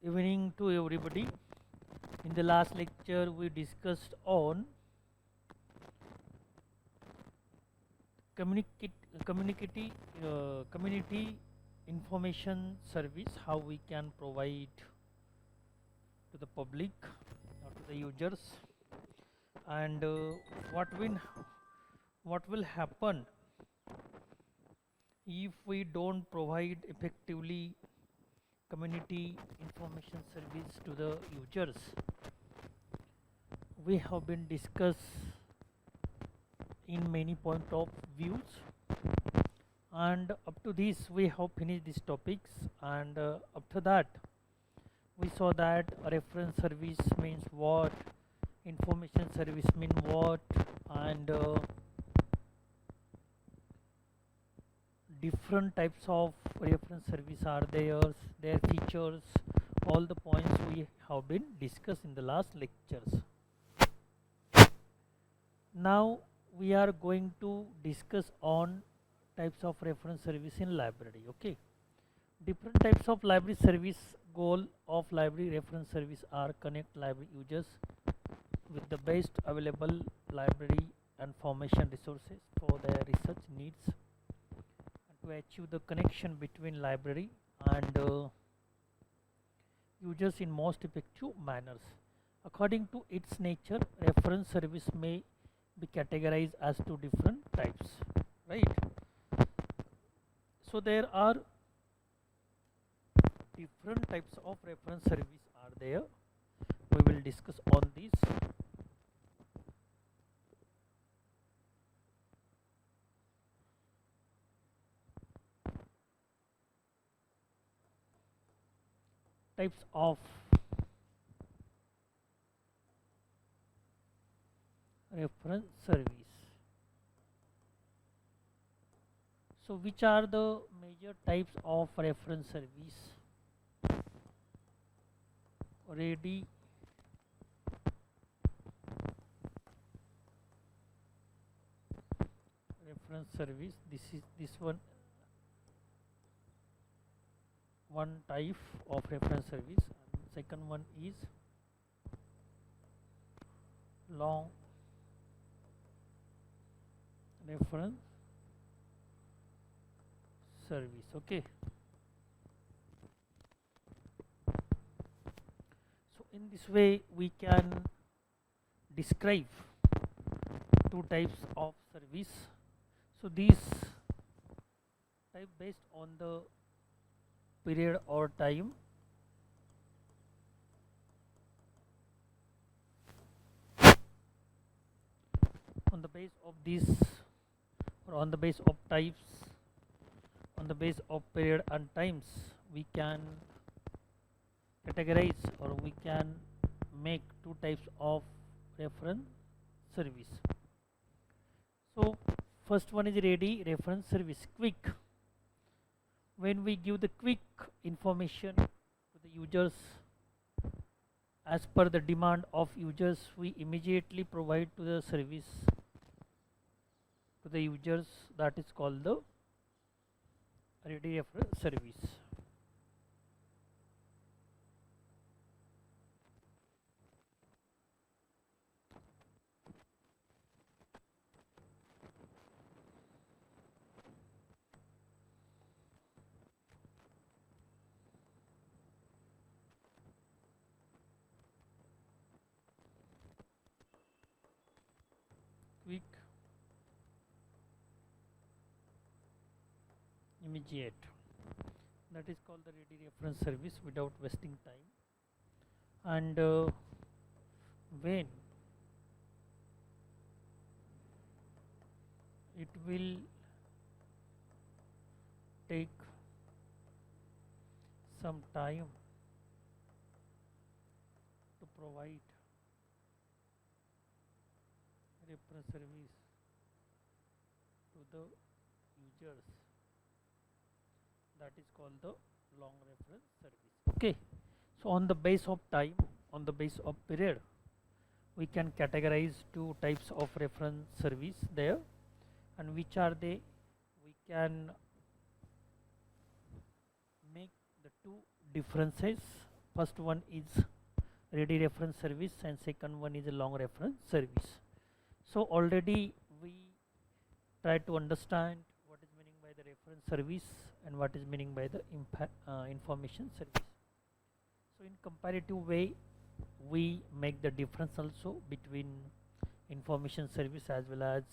Evening to everybody. In the last lecture we discussed on community community information service, how we can provide to the public or to the users, and what will happen if we don't provide effectively community information service to the users. We have been discussed in many point of views, and up to this we have finished these topics, and after that we saw that a reference service means what, information service mean what, and different types of reference service are there, their features, all the points we have been discussed in the last lectures. Now we are going to discuss on types of reference service in library. Okay, different types of library service. Goal of library reference service are connect library users with the best available library and information resources for their research needs, and to achieve the connection between library and users in most effective manners. According to its nature, reference service may be categorized as two different types, right? So there are different types of reference service are there. We will discuss on these. Types of reference service. So which are the major types of reference service? Ready reference service, this one type of reference service, and second one is long reference service. Okay, so in this way we can describe two types of service. So these type based on the period or time, on the base of this, or on the base of types, on the base of period and times, we can categorize or we can make two types of reference service. So first one is ready reference service, quick. When we give the quick information to the users as per the demand of users, we immediately provide to the service to the users, that is called the ready reference service. Quick, immediate, that is called the ready reference service without wasting time. And when it will take some time to provide reference service to the users, that is called the long reference service. Okay, so on the base of time, on the base of period, we can categorize two types of reference service there. And which are they? We can make the two differences. first one is ready reference service and second one is a long reference service. So already we try to understand what is meaning by the reference service and what is meaning by the information service. So in comparative way we make the difference also between information service as well as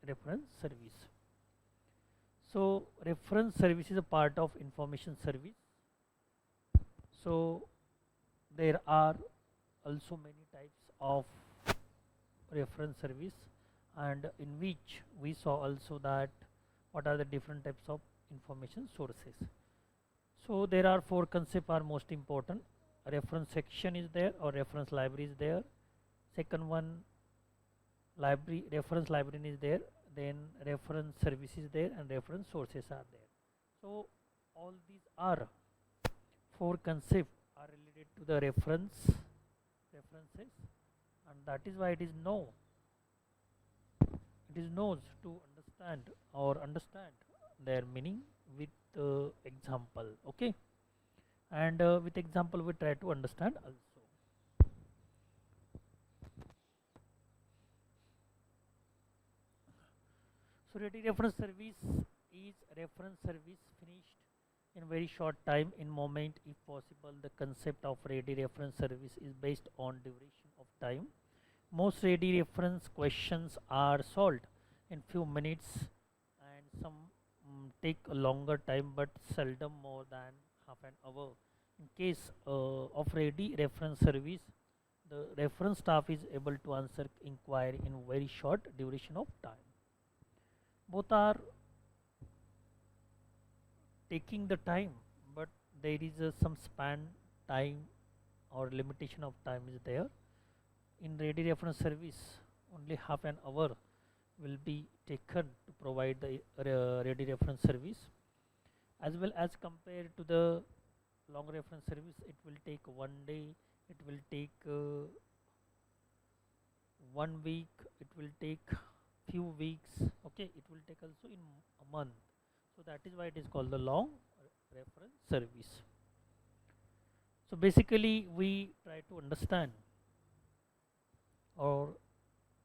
reference service. So reference service is a part of information service. So there are also many types of reference service, and in which we saw also that what are the different types of information sources. So there are four concepts are most important. Reference section is there or reference library is there. Second one, library reference library is there. Then reference service is there and reference sources are there. So all these are four concepts are related to the references, and that is why it is knows to understand their meaning with example. Okay, and with example we try to understand also. So ready reference service is reference service finished in very short time in moment if possible. The concept of ready reference service is based on duration of time. Most ready reference questions are solved in few minutes, and some take a longer time but seldom more than half an hour. In case of ready reference service, the reference staff is able to answer inquiry in very short duration of time. Both are taking the time, but there is some span time or limitation of time is there. In ready reference service only half an hour will be taken to provide the ready reference service, as well as compared to the long reference service it will take one day, it will take 1 week, it will take few weeks. Okay, it will take also in a month. So that is why it is called the long reference service. So basically we try to understand or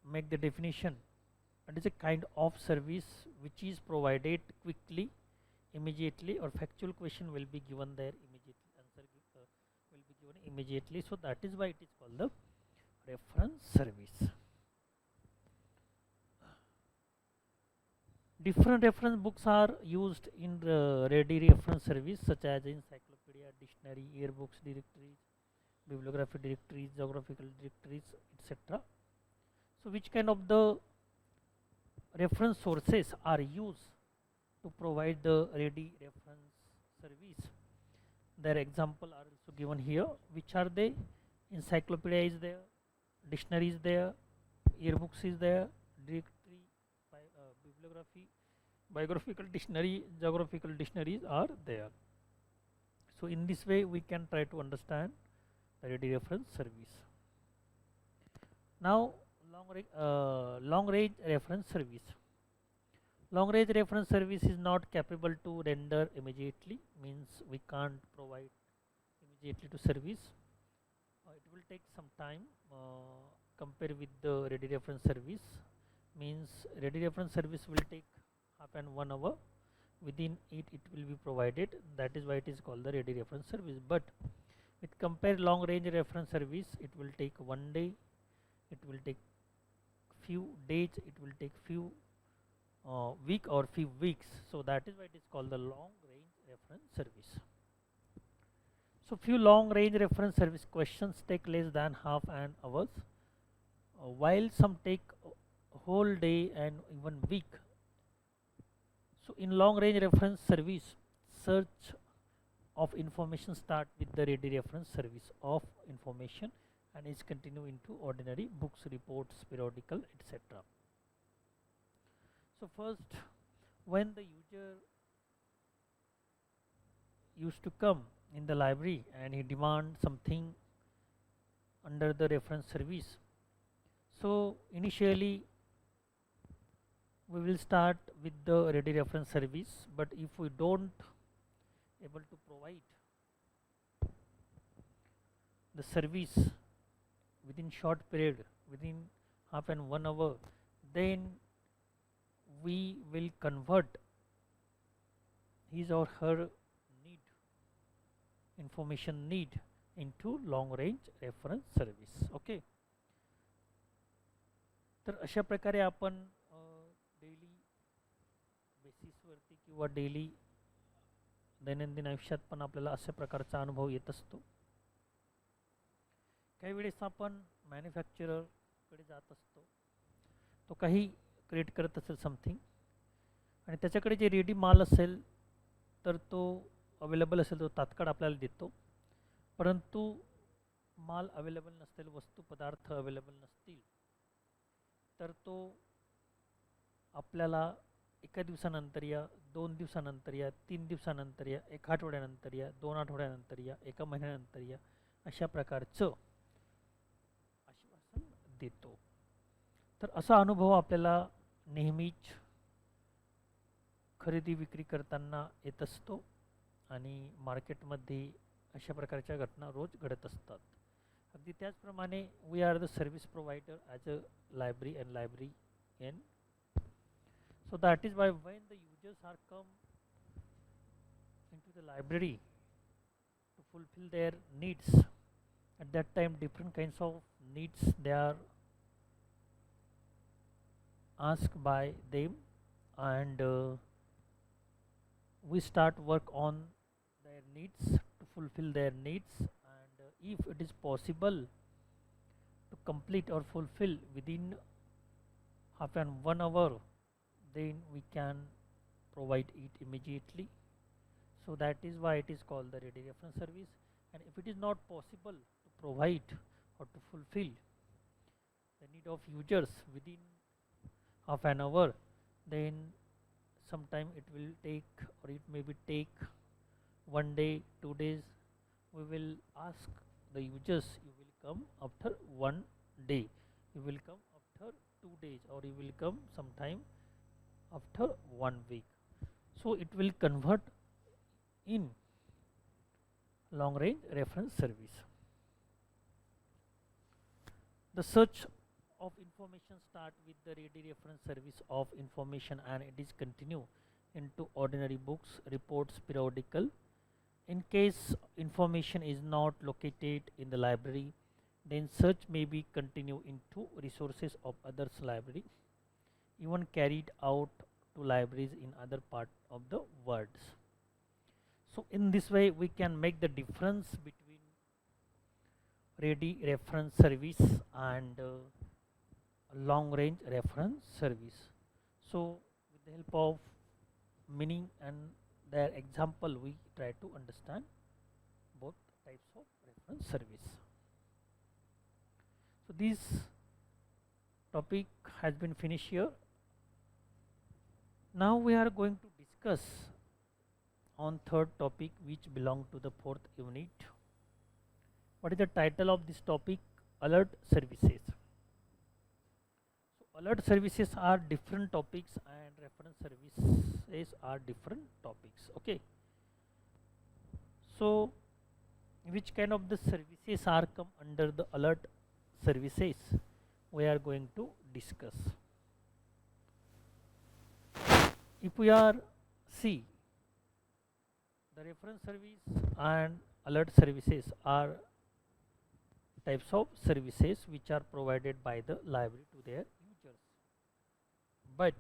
make the definition. It is a kind of service which is provided quickly, immediately, or factual question will be given there immediately, answer will be given immediately. So that is why it is called the reference service. Different reference books are used in the ready reference service, such as encyclopedia, dictionary, yearbooks, directories, bibliography directories, geographical directories, etc. So which kind of the reference sources are used to provide the ready reference service? Their example are also given here. Which are they? Encyclopedia is there, dictionary is there, yearbooks is there, directory, bibliography, biographical dictionary, geographical dictionaries are there. So in this way we can try to understand the ready reference service. Now long range reference service. Long range reference service is not capable to render immediately, means we can't provide immediately to service. It will take some time compared with the ready reference service, means ready reference service will take half and 1 hour, within it will be provided. That is why it is called the ready reference service. But with compare long range reference service, it will take 1 day, it will take few days, it will take few week or few weeks. So that is why it is called the long range reference service. So few long range reference service questions take less than half an hour, while some take a whole day and even week. So in long range reference service, search of information start with the ready reference service of information and is continue into ordinary books, reports, periodical, etc. So first, when the user used to come in the library and he demand something under the reference service, so initially we will start with the ready reference service, but if we don't able to provide the service within short period, within half and 1 hour, then we will convert his or her need, information need, into long range reference service. Okay, तर अशा प्रकारे आपण daily बेसिसवरती किंवा daily दैनंदिन आयुष्यात पण आपल्याला अशा प्रकारचा अनुभव येत असतो. काही वेळेस आपण मॅन्युफॅक्चररकडे जात असतो, तो काही क्रिएट करत असेल समथिंग आणि त्याच्याकडे जे रेडी माल असेल तर तो अवेलेबल असेल तो तात्काळ आपल्याला देतो. परंतु माल अवेलेबल नसतील, वस्तू पदार्थ अवेलेबल नसतील तर तो आपल्याला एका दिवसानंतर या, 2 दिवसानंतर या, 3 दिवसानंतर या, 1 आठवड्यानंतर या, 2 आठवड्यानंतर या, 1 महिन्यानंतर या, अशा प्रकारचं आश्वासन देतो. तर असा अनुभव आपल्याला नेहमीच खरेदी विक्री करताना येत असतो आणि मार्केटमध्ये अशा प्रकारच्या घटना रोज घडत असतात. अगदी त्याचप्रमाणे we are the service provider as a library and librarian. So that is why when the users are come into the library to fulfill their needs, at that time different kinds of needs they are asked by them, and we start work on their needs to fulfill their needs, and if it is possible to complete or fulfill within half and 1 hour, then we can provide it immediately. So that is why it is called the ready reference service. And if it is not possible to provide or to fulfill the need of users within half an hour, then sometime it will take, or it may be take 1 day, 2 days. We will ask the users, you will come after 1 day, you will come after 2 days, or you will come sometime after 1 week. So it will convert in long range reference service. The search of information start with the ready reference service of information, and it is continue into ordinary books, reports, periodical. In case information is not located in the library, then search may be continue into resources of others library, even carried out to libraries in other part of the world. So in this way we can make the difference between ready reference service and long range reference service. So with the help of meaning and their example, we try to understand both types of reference service. So this topic has been finished here. Now we are going to discuss on third topic, which belong to the 4th unit. What is the title of this topic? Alert services. So alert services are different topics and reference services are different topics. Okay. So which kind of the services are come under the alert services, we are going to discuss. If we are see, the reference service and alert services are types of services which are provided by the library to their users, but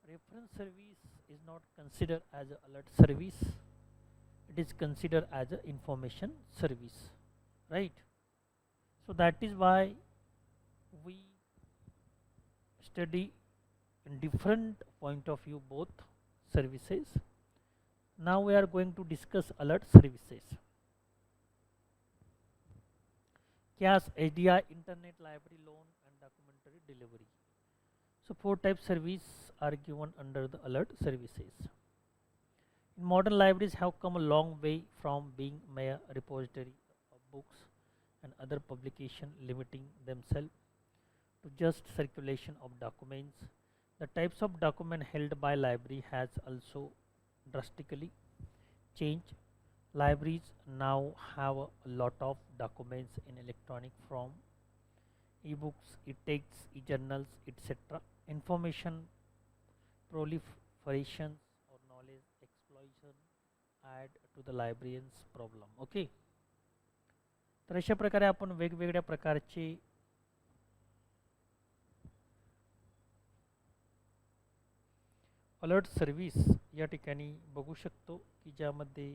reference service is not considered as an alert service, it is considered as an information service, right? So that is why we study in different point of view both services. Now we are going to discuss alert services. CAS, HDI, Internet Library Loan and Documentary Delivery. So 4 types service are given under the alert services. In modern libraries have come a long way from being mere repository of books and other publication, limiting themselves to just circulation of documents. The types of document held by library has also drastically changed. libraries now have a lot of documents in electronic form, ebooks, e-texts, e-journals, etc. Information proliferation or knowledge explosion add to the librarian's problem. Okay, तर अशा प्रकारे आपण वेगवेगळ्या प्रकारचे alert service या ठिकाणी बघू शकतो की ज्यामध्ये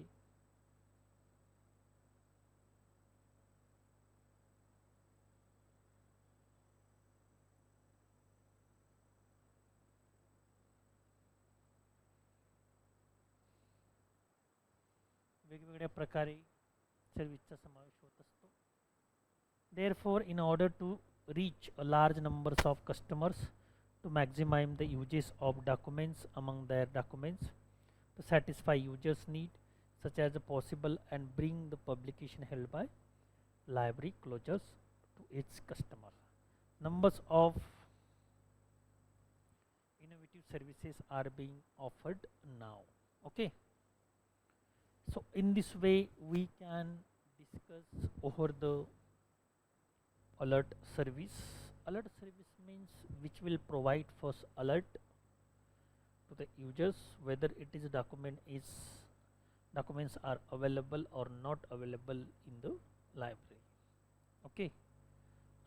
वेगवेगळ्या प्रकारे सर्व्हिसचा समावेश होत असतो. Therefore, in order to reach a large numbers of customers, to maximize the uses of documents among their documents, to satisfy users' need such as possible and bring the publication held by library closures to its customer. Numbers of innovative services are being offered now. Okay. So in this way we can discuss over the alert service. Alert service means which will provide first alert to the users whether it is documents are available or not available in the library. Okay,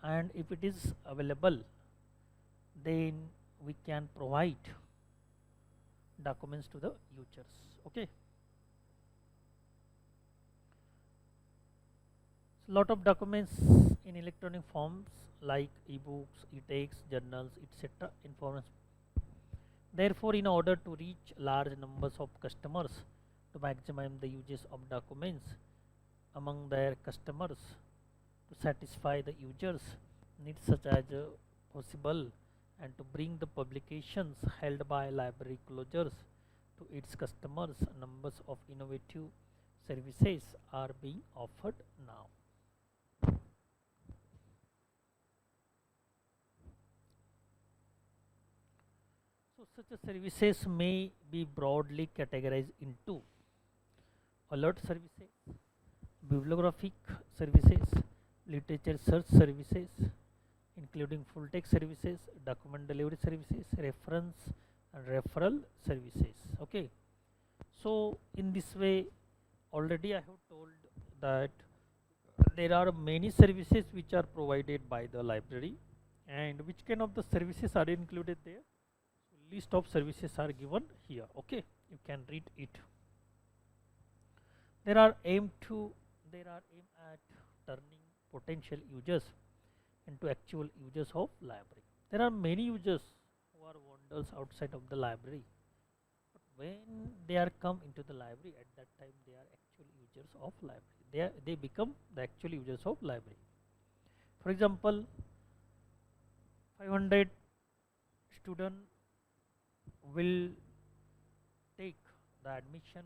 and if it is available, then we can provide documents to the users. Okay, so lot of documents in electronic forms like ebooks, e-texts, journals, etc. information. Therefore, in order to reach large numbers of customers, to maximize the uses of documents among their customers, to satisfy the users needs such as possible, and to bring the publications held by library closures to its customers, numbers of innovative services are being offered now. So such a services may be broadly categorized into alert services, bibliographic services, literature search services, including full text services, document delivery services, reference and referral services. Okay, so in this way already I have told that there are many services which are provided by the library, and which kind of the services are included there. So list of services are given here. Okay, you can read it. There are aim at turning potential users into actual users of library. There are many users who are wanderers outside of the library, but when they are come into the library, at that time they are actual users of library. They become the actual users of library. For example, 500 student will take the admission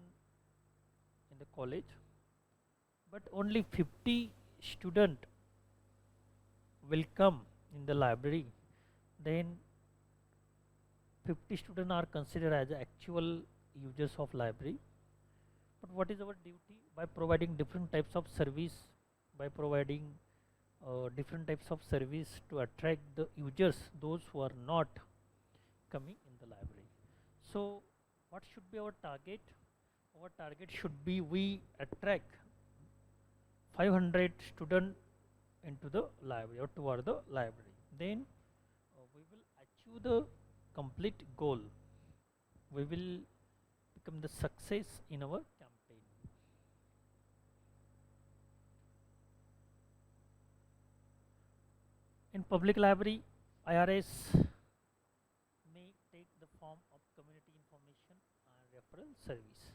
in the college, but only 50 student will come in the library. Then 50 students are considered as actual users of library. But what is our duty? By providing different types of service, by providing different types of service to attract the users, those who are not coming in the library. So what should be our target? Our target should be we attract 500 students into the library or toward the library. Then we will achieve the complete goal. We will become the success in our campaign. In public library, IRS may take the form of community information and referral service.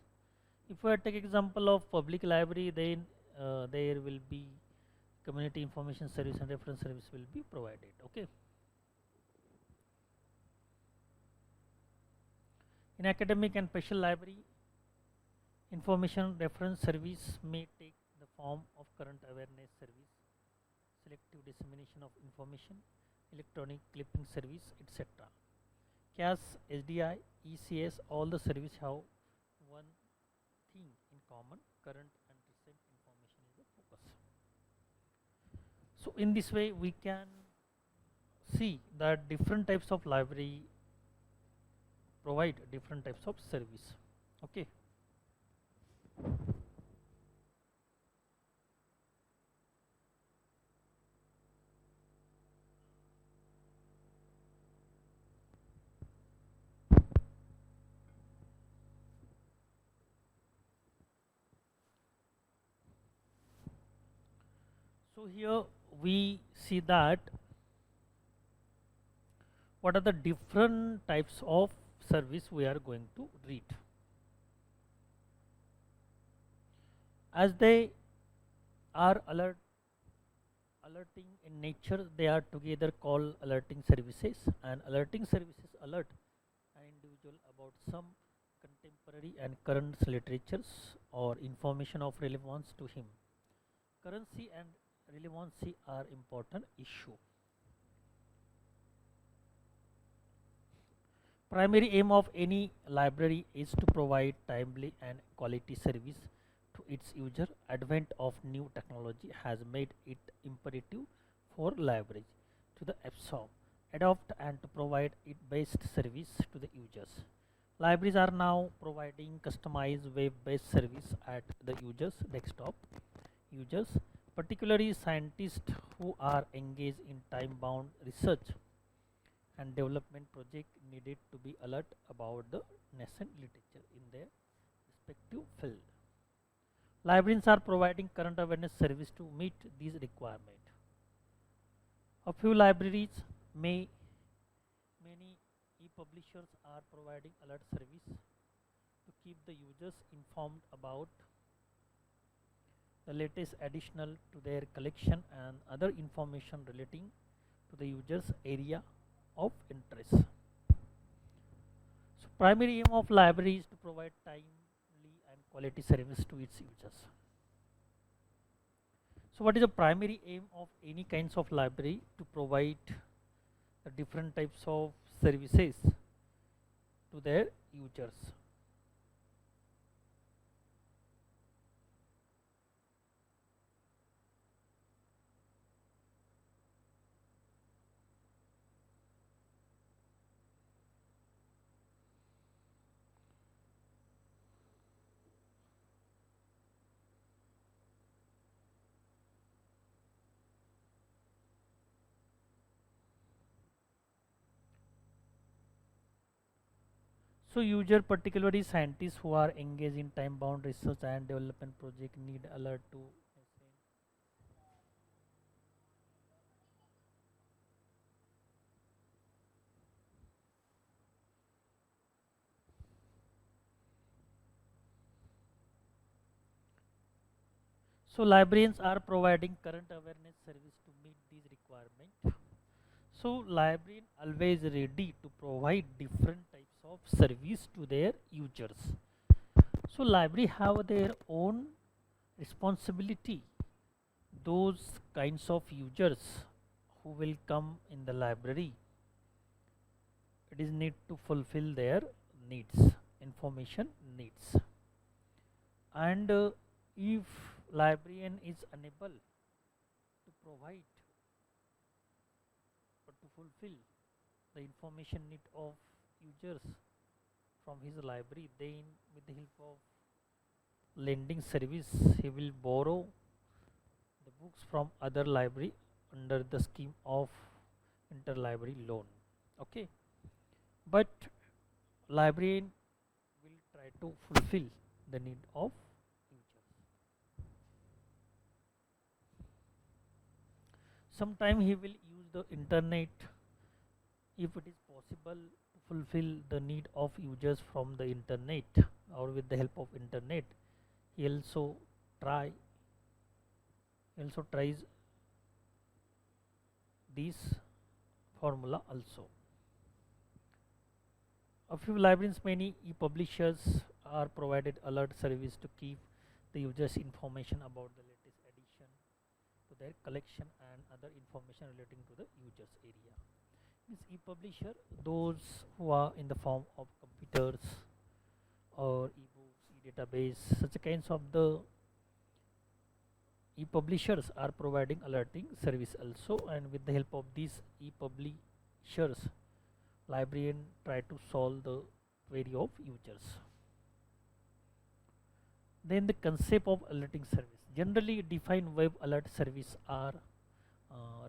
If we take example of public library, then there will be community information service and reference service will be provided. Okay. In academic and special library, information reference service may take the form of current awareness service, selective dissemination of information, electronic clipping service, etc. CAS, SDI, ECS, all the service have one thing in common: current and So in this way we can see that different types of library provide different types of service. Okay. So here we see that what are the different types of service we are going to read. As they are alerting in nature, they are together called alerting services, and alerting services alert an individual about some contemporary and current literatures or information of relevance to him. Currency and relevancy are important issue. Primary aim of any library is to provide timely and quality service to its user. Advent of new technology has made it imperative for libraries to the absorb, adopt and to provide it based service to the users. Libraries are now providing customized web-based service at the users desktop. Users, particularly scientists who are engaged in time-bound research and development project, needed to be alert about the nascent literature in their respective field. Librarians are providing current awareness service to meet these requirements. A few libraries may many e-publishers are providing alert service to keep the users informed about the latest additional to their collection and other information relating to the user's area of interest. So primary aim of library is to provide timely and quality service to its users. So what is the primary aim of any kinds of library? To provide the different types of services to their users. So user, particularly scientists who are engaged in time-bound research and development project, need alert to. So librarians are providing current awareness service to meet these requirements. So librarian always ready to provide different types of service to their users. So library have their own responsibility. Those kinds of users who will come in the library, it is need to fulfill their needs, information needs. And if librarian is unable to provide or to fulfill the information need of users from his library, then with the help of lending service he will borrow the books from other library under the scheme of interlibrary loan. Okay, but librarian will try to fulfill the need of users. Sometime he will use the internet if it is possible to fulfill the need of users from the internet or with the help of internet. He also tries this formula also. A few librarians, many e-publishers are provided alert service to keep the users information about the latest addition to their collection and other information relating to the users area. This e-publisher, those who are in the form of computers or e-books, e-database, such kinds of the e-publishers are providing alerting service also, and with the help of these e-publishers, librarian try to solve the query of users. Then the concept of alerting service. Generally defined web alert service are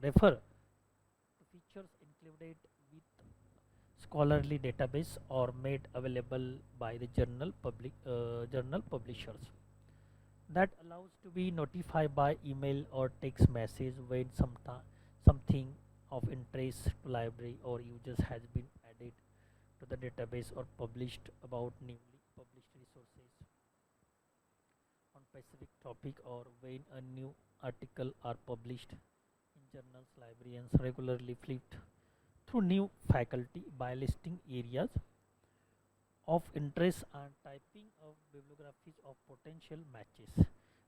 refer to features included with scholarly database or made available by the journal publishers that allows to be notified by email or text message when something of interest to library or users has been added to the database or published about newly published resources on specific topic, or when a new article are published in journals. Librarians regularly flip through new faculty by listing areas of interest and typing of bibliographies of potential matches.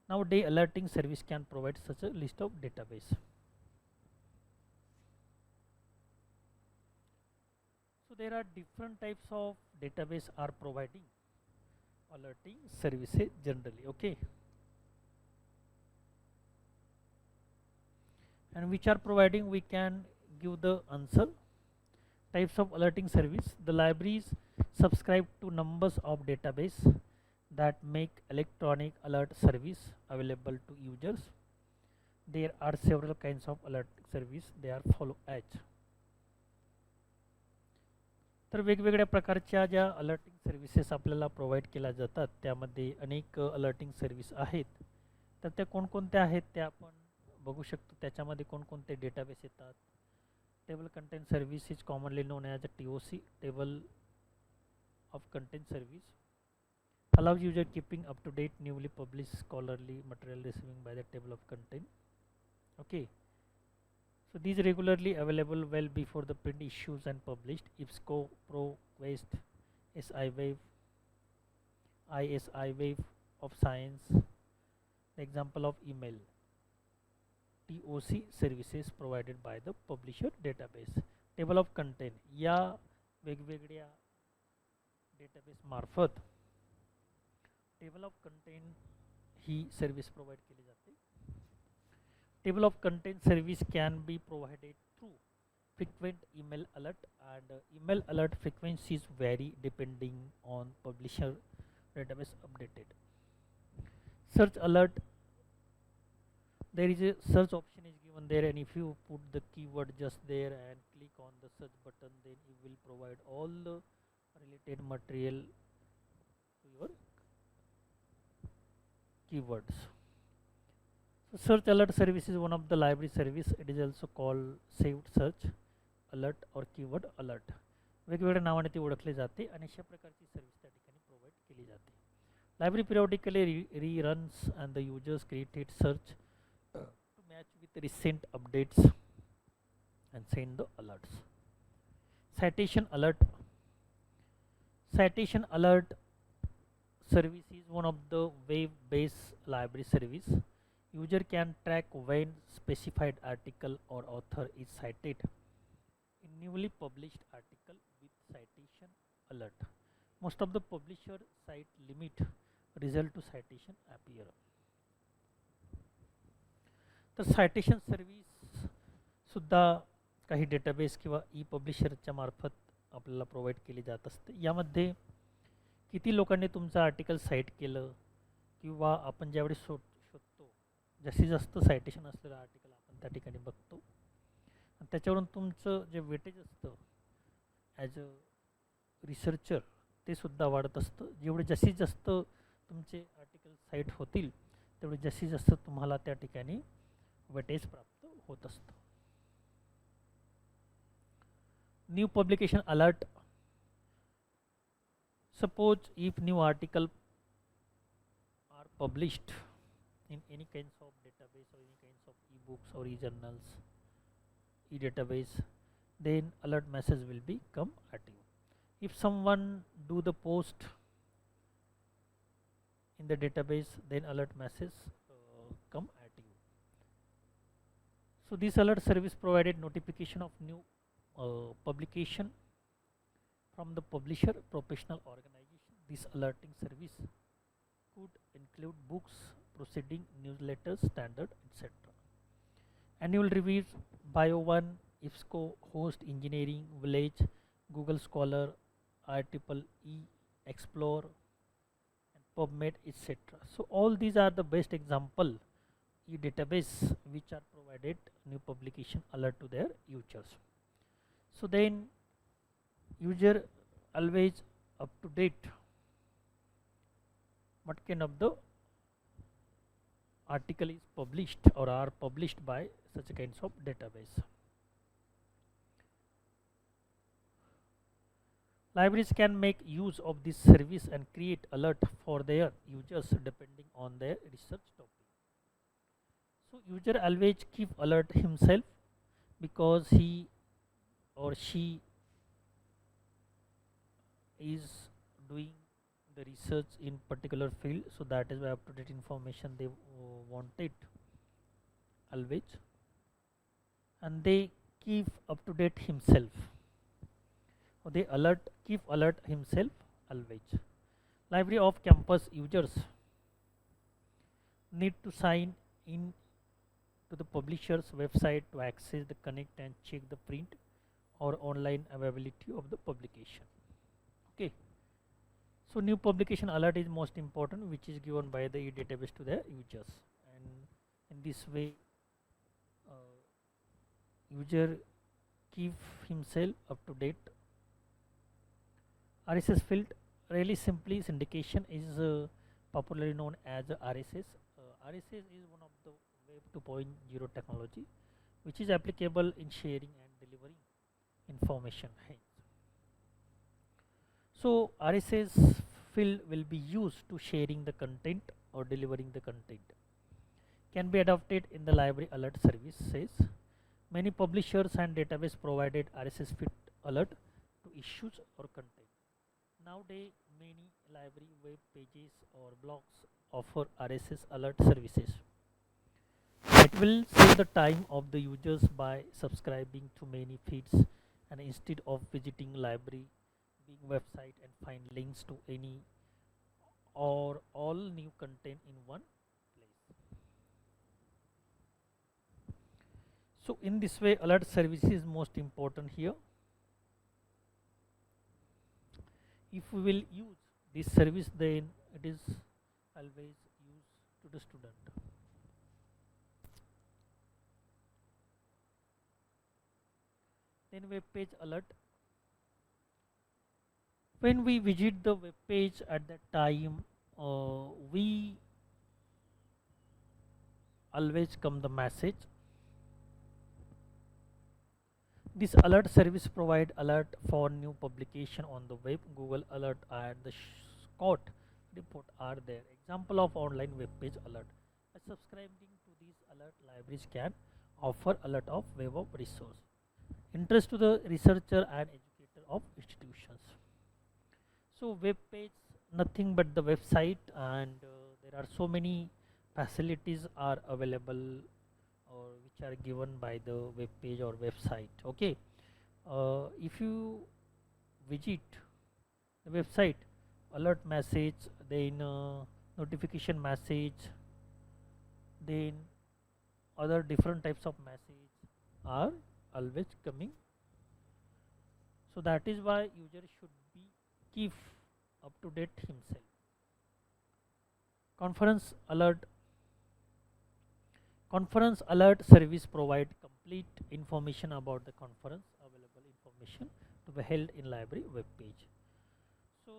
Nowadays, alerting service can provide such a list of database. So there are different types of database are providing alerting services generally, okay, and which are providing, we can give the answer. Types of alerting service: the libraries subscribe to numbers of database that make electronic alert service available to users. There are several kinds of alert service, they are follow as. तर वेगवेगळ्या प्रकारच्या ज्या alerting services आपल्याला provide केल्या जातात त्यामध्ये अनेक alerting service आहेत. तर त्या कोणकोणत्या आहेत त्या आपण बघू शकतो. त्याच्यामध्ये कोणकोणते डेटाबेस येतात. Table content service is commonly known as a TOC, table of content service, allows user keeping up to date newly published scholarly material receiving by the table of content, okay. So these regularly available well before the print issues and published. IBSCO, Pro, Quest, SI Wave, ISI Wave of Science. The example of email TOC services provided by the publisher database. Table of content या वेगवेगळ्या database मार्फत table of content he service provide केली जाते. Table of content service can be provided through frequent email alert, and email alert frequencies vary depending on publisher database updated. Search alert, there is a search option is given there, and if you put the keyword just there and click on the search button, then it will provide all the related material to your keywords. So search alert service is one of the library service. It is also called saved search alert or keyword alert. वेगवेगळ्या नावाने ती ओळखली जाते आणि अशा प्रकारची service त्या ठिकाणी प्रोव्हाइड केली जाते. Library periodically reruns and the users created search to match with recent updates and send the alerts. Citation alert. Citation alert service is one of the web-based library service. User can track when specified article or author is cited in newly published article with citation alert. Most of the publisher cite limit result to citation appear. तर citation service सुद्धा काही database किंवा ई पब्लिशरच्या मार्फत आपल्याला provide केली जात असते. यामध्ये किती लोकांनी तुमचं आर्टिकल साईट केलं किंवा आपण ज्यावेळी शोधतो जास्तीत जास्त सायटेशन असलेलं आर्टिकल आपण त्या ठिकाणी बघतो आणि त्याच्यावरून तुमचं जे वेटेज असतं ॲज अ रिसर्चर ते सुद्धा वाढत असतं. जेवढे जास्तीत जास्त तुमचे आर्टिकल साईट होतील तेवढे जास्तीत जास्त तुम्हाला त्या ठिकाणी वेटेज प्राप्त होत असतं. New publication alert. Suppose if new article are published in any kinds of database or any kinds of e-books or e-journals, e-database, then alert message will be come at you. If someone do the post in the database, then alert message come at you. So this alert service provided notification of new publication from the publisher professional organization. This alerting service could include books, proceeding, newsletters, standard, etc. Annual reviews: Bio1, IFSCO, Host, Engineering, Village, Google Scholar, IEEE, Explore, and PubMed, etc. So all these are the best example e-database which are provided new publication alert to their users. So then user always up to date what kind of the article is published or are published by such kinds of database. Libraries can make use of this service and create alert for their users depending on their research topic. So user always keep alert himself because he or she is doing the research in particular field, so that is why up to date information they want it always, and they keep up to date himself, or they keep alert himself always. Library of campus users need to sign in to the publisher's website to access the connect and check the print or online availability of the publication. Okay, so new publication alert is most important, which is given by the database to the users, and in this way user keep himself up to date. RSS field, really simply syndication is popularly known as RSS. RSS is one of the Web 2.0 technology which is applicable in sharing and delivering information. So RSS field will be used to sharing the content or delivering the content. Can be adopted in the library alert services. Many publishers and database provided RSS feed alert to issues or content. Nowadays, many library web pages or blogs offer RSS alert services. It will save the time of the users by subscribing to many feeds, and instead of visiting library website and find links to any or all new content in one place. So in this way alert service is most important here. If we will use this service, then it is always used to the student. Then web page alert. When we visit the web page at that time, we always come the message. This alert service provide alert for new publication on the web. Google alert and the Scott report are there. Example of online web page alert. By subscribing to these alert, libraries can offer alert of web of resource. Interest to the researcher and educator of institutions. So web page nothing but the website, and there are so many facilities are available or which are given by the web page or website. Okay, if you visit the website, alert message, then notification message, then other different types of message are always coming. So that is why user should be keep up to date himself. Conference alert. Conference alert service provide complete information about the conference, available information to be held in library web page. So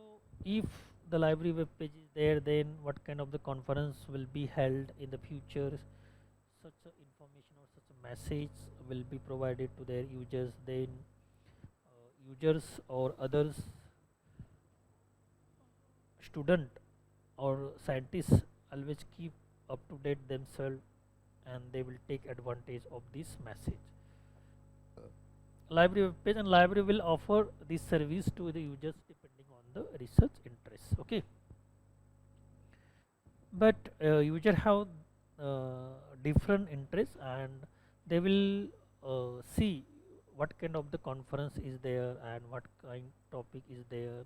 if the library web page is there, then what kind of the conference will be held in the future, such a information or such a message will be provided to their users. Then users or others, student or scientists, always keep up to date themselves, and they will take advantage of this message. Library web page, and library will offer this service to the users depending on the research interest. Okay, but user have different interests, and they will see what kind of the conference is there and what kind topic is there.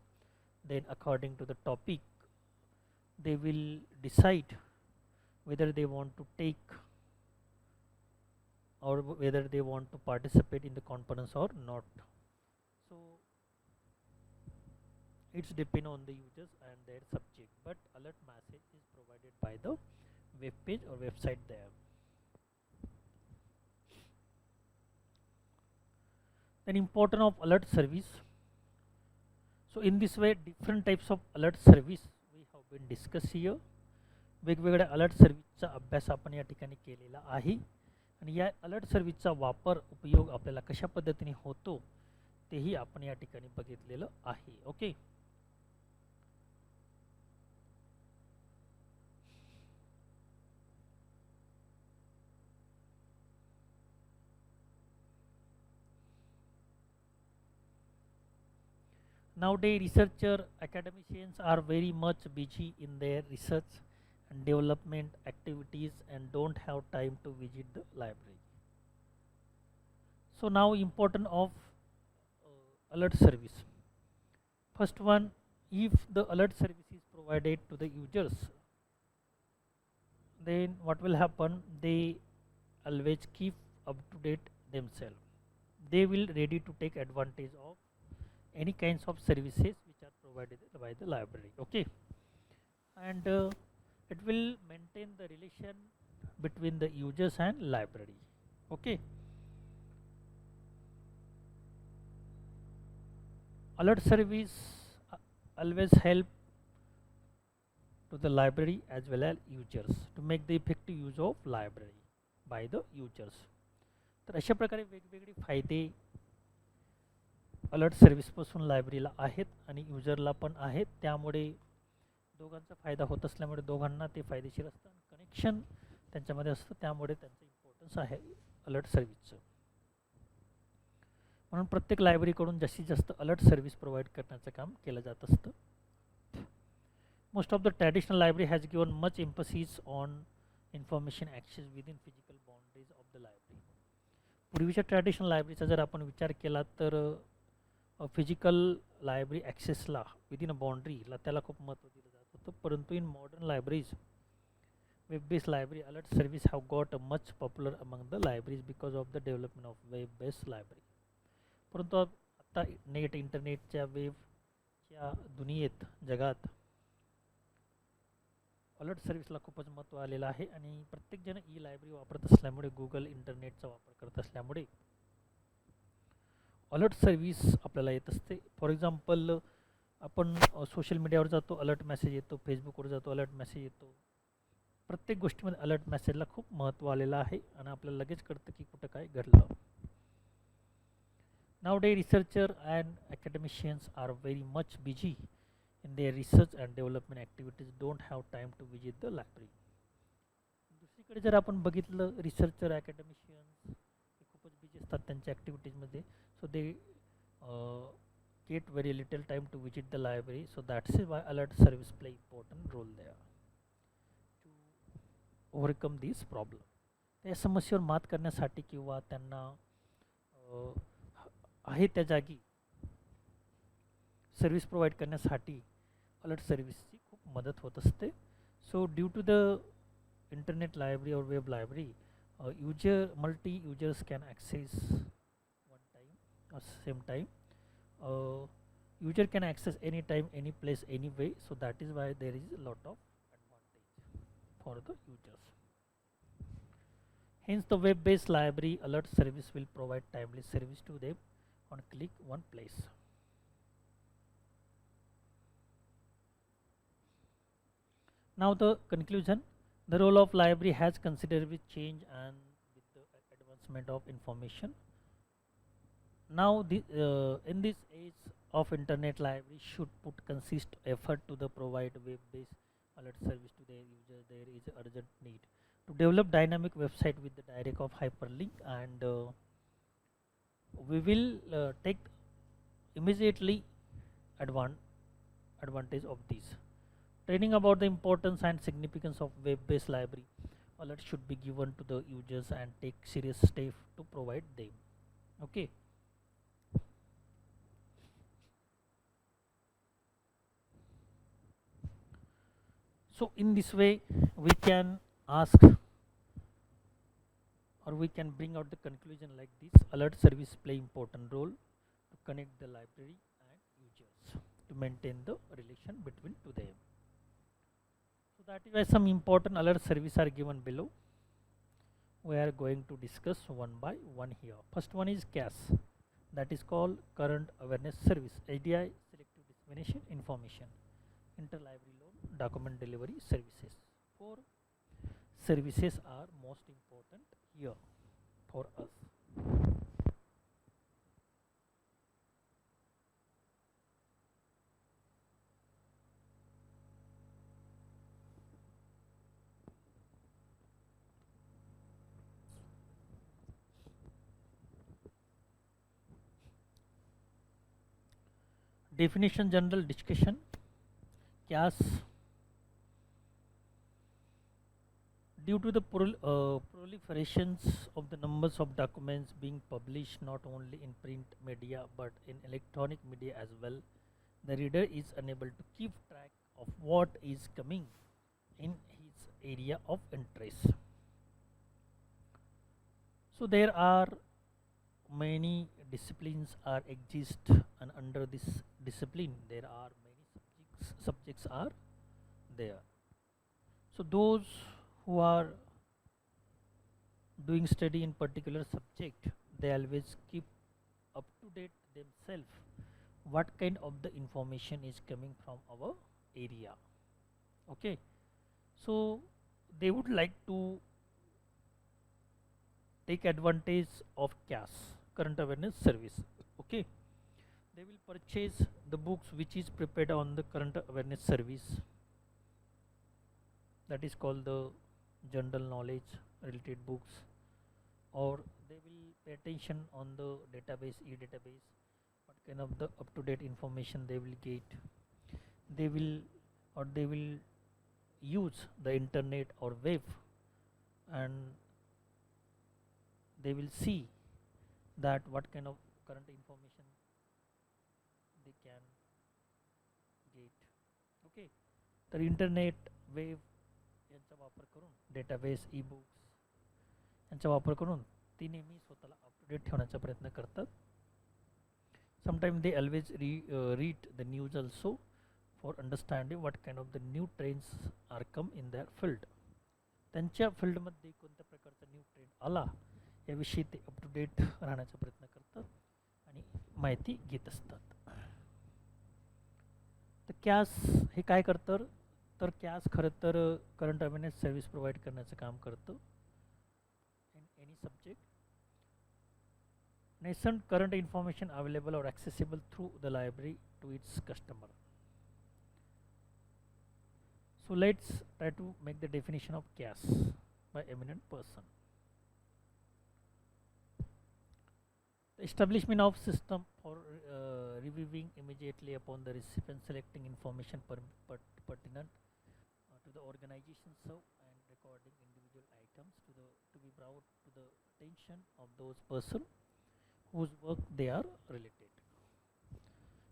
Then according to the topic they will decide whether they want to take or whether they want to participate in the conference or not. So it's depend on the users and their subject, but alert message is provided by the web page or website there. Then important of alert service. So in this way different types of alert service we have been discussed here. वेगवेगळ्या alert सर्व्हिसचा अभ्यास आपण या ठिकाणी केलेला आहे आणि या alert सर्व्हिसचा वापर उपयोग आपल्याला कशा पद्धतीने होतो तेही आपण या ठिकाणी बघितलेलं आहे. Okay. Nowadays researcher academicians are very much busy in their research and development activities and don't have time to visit the library. So now important of alert service. First one, if the alert service is provided to the users, then what will happen? They always keep up to date themselves. They will ready to take advantage of any kinds of services which are provided by the library. Okay. And it will maintain the relation between the users and library. Okay. Alert service always help to the library as well as users to make the effective use of library by the users. तर अशा प्रकारे वेगवेगळे फायदे alert सर्व्हिसपासून लायब्ररीला आहेत आणि युजरला पण आहेत. त्यामुळे दोघांचा फायदा होत असल्यामुळे दोघांना ते फायदेशीर असतं आणि कनेक्शन त्यांच्यामध्ये असतं, त्यामुळे त्यांचं इम्पॉर्टन्स आहे अलर्ट सर्व्हिसचं. म्हणून प्रत्येक लायब्ररीकडून जास्तीत जास्त अलर्ट सर्व्हिस प्रोव्हाइड करण्याचं काम केलं जात असतं. Most of the traditional library has given much emphasis on information access within physical boundaries of the library. पूर्वीच्या ट्रॅडिशनल लायब्ररीचा जर आपण विचार केला तर फिजिकल लायब्ररी ॲक्सेसला विदिन अ बाउंड्रीला त्याला खूप महत्त्व दिलं जात होतं. परंतु in modern libraries web based library alert service have got a much popular among the libraries because of the development of web based library. परंतु आता नेट इंटरनेटच्या वेबच्या दुनियेत जगात अलर्ट सर्व्हिसला खूपच महत्त्व आलेलं आहे आणि प्रत्येकजण ई लायब्ररी वापरत असल्यामुळे गुगल इंटरनेटचा वापर करत असल्यामुळे अलर्ट सर्व्हिस आपल्याला येत असते. फॉर एक्झाम्पल आपण सोशल मीडियावर जातो, अलर्ट मेसेज येतो, फेसबुकवर जातो, अलर्ट मेसेज येतो. प्रत्येक गोष्टीमध्ये अलर्ट मेसेजला खूप महत्त्व आलेलं आहे आणि आपल्याला लगेच कळतं की कुठं काय घडलं. Nowadays researcher and academicians are very much busy in their research and development activities, don't have time to visit the library. दुसरीकडे जर आपण बघितलं रिसर्चर अकॅडमिशियन्स हे खूपच बिझी असतात त्यांच्या ॲक्टिव्हिटीजमध्ये, so they get very little time to visit the library. So that's is why alert service play important role there to overcome this problem. त्या समस्येवर मात करण्यासाठी किंवा त्यांना आहे त्या जागी सर्व्हिस प्रोव्हाइड करण्यासाठी अलर्ट सर्व्हिसची खूप मदत होत असते. So due to the internet library or web library multi users can access one time same time. User can access any time any place any way. So that is why there is a lot of advantage for the users. Hence the web based library alert service will provide timely service to them on click one place. Now the conclusion. The role of library has considerably changed and with the advancement of information. Now in this age of internet, library should put consist effort to the provide web based alert service to their users. There is urgent need to develop dynamic website with the direct of hyperlink, and we will take immediately advantage of this. Training about the importance and significance of web-based library alerts should be given to the users and take serious steps to provide them. Okay. So in this way we can ask, or we can bring out the conclusion like this: alert service play important role to connect the library and users to maintain the relation between to them. So that is why some important alert service are given below. We are going to discuss one by one here. First one is CAS, that is called Current Awareness Service. ADI, Selective Dissemination Information, Interlibrary Loan Document Delivery Services. Four services are most important here for us. Definition general discussion. CAS, due to the proliferations of the numbers of documents being published not only in print media but in electronic media as well, the reader is unable to keep track of what is coming in his area of interest. So there are many disciplines are exist, and under this discipline there are many subjects are there. So those who are doing study in particular subject, they always keep up to date themselves what kind of the information is coming from our area. Okay, so they would like to take advantage of CAS, Current Awareness Service. Okay, they will purchase the books which is prepared on the Current Awareness Service, that is called the general knowledge related books, or they will pay attention on the database, e-database, what kind of the up-to-date information they will get. They will use the internet or web, and they will see that what kind of current information they can get. Okay, तर internet, web यांचा वापर करून, database, e books यांचा वापर करून ती नेहमी स्वतःला अप टू डेट ठेवण्याचा प्रयत्न करतात. Sometimes they always read the news also for understanding what kind of the new trends are come in their field. त्यांच्या फील्डमध्ये कोणत्या प्रकारचा न्यू ट्रेंड आला याविषयी ते अप टू डेट राहण्याचा प्रयत्न करतात आणि माहिती घेत असतात. तर कॅस हे काय करतं, तर कॅस खरं तर करंट अवेअरनेस सर्व्हिस प्रोव्हाइड करण्याचं काम करतं in any subject. Nascent current information available or accessible through the library to its customer. So let's try to make the definition of CAS by eminent person. The establishment of system for reviewing immediately upon the recipient selecting information pertinent to the organization serve and recording individual items to be brought to the attention of those person whose work they are related.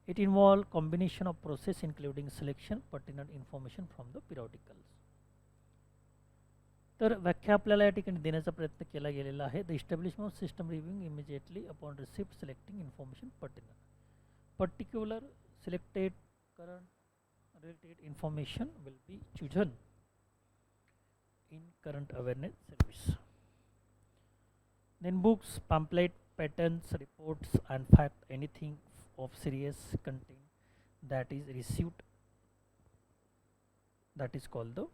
It involves combination of process including selection pertinent information from the periodicals. तर व्याख्या आपल्याला या ठिकाणी देण्याचा प्रयत्न केला गेलेला आहे. The establishment of system reviewing immediately upon receipt selecting information pertinent particular selected current related information will be chosen in current awareness service. Then books, pamphlet, patents, reports and fact anything of serious content that is received, that is called the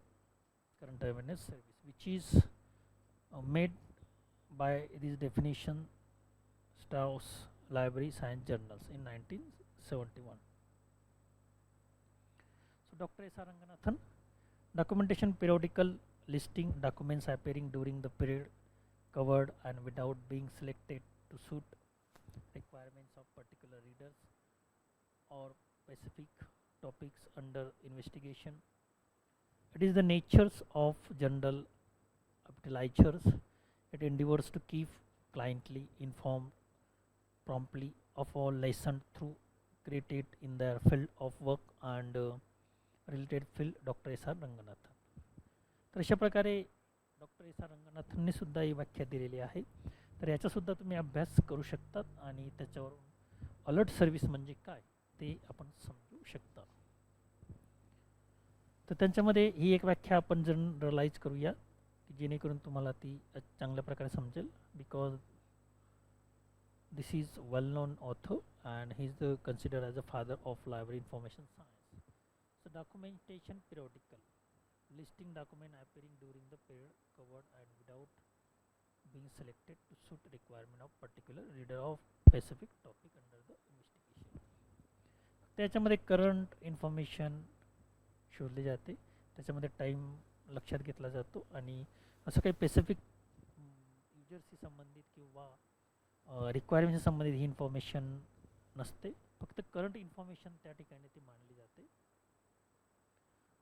current awareness service, which is made by this definition Strauss Libraries and Journals in 1971. So Dr. S. R. Ranganathan, documentation periodical listing documents appearing during the period covered and without being selected to suit requirements of particular readers or specific topics under investigation. It is the natures of general lectures. It endeavors to keep cliently informed promptly of all lessons through created in their field of work and related field. Dr. S. R. Ranganathan. तर अशा प्रकारे doctor S R रंगनाथनने सुद्धा ही व्याख्या दिलेली आहे. तर याचासुद्धा तुम्ही अभ्यास करू शकतात आणि त्याच्यावरून अलर्ट सर्व्हिस म्हणजे काय ते आपण समजू शकता. तर त्यांच्यामध्ये ही एक व्याख्या आपण जनरलाइज करूया की जेणेकरून तुम्हाला ती चांगल्या प्रकारे समजेल. Because this is well known author and he is considered as a father of library information science. So documentation periodical, listing document appearing during the period covered and without being selected to suit requirement of particular reader of specific topic under the investigation. त्याच्यामध्ये current information शोधली जाते, त्याच्यामध्ये time लक्षात घेतला जातो आणि असं काही स्पेसिफिक युजर्सशी संबंधित किंवा रिक्वायरमेंटशी संबंधित ही इन्फॉर्मेशन नसते, फक्त करंट इन्फॉर्मेशन त्या ठिकाणी ती मांडली जाते.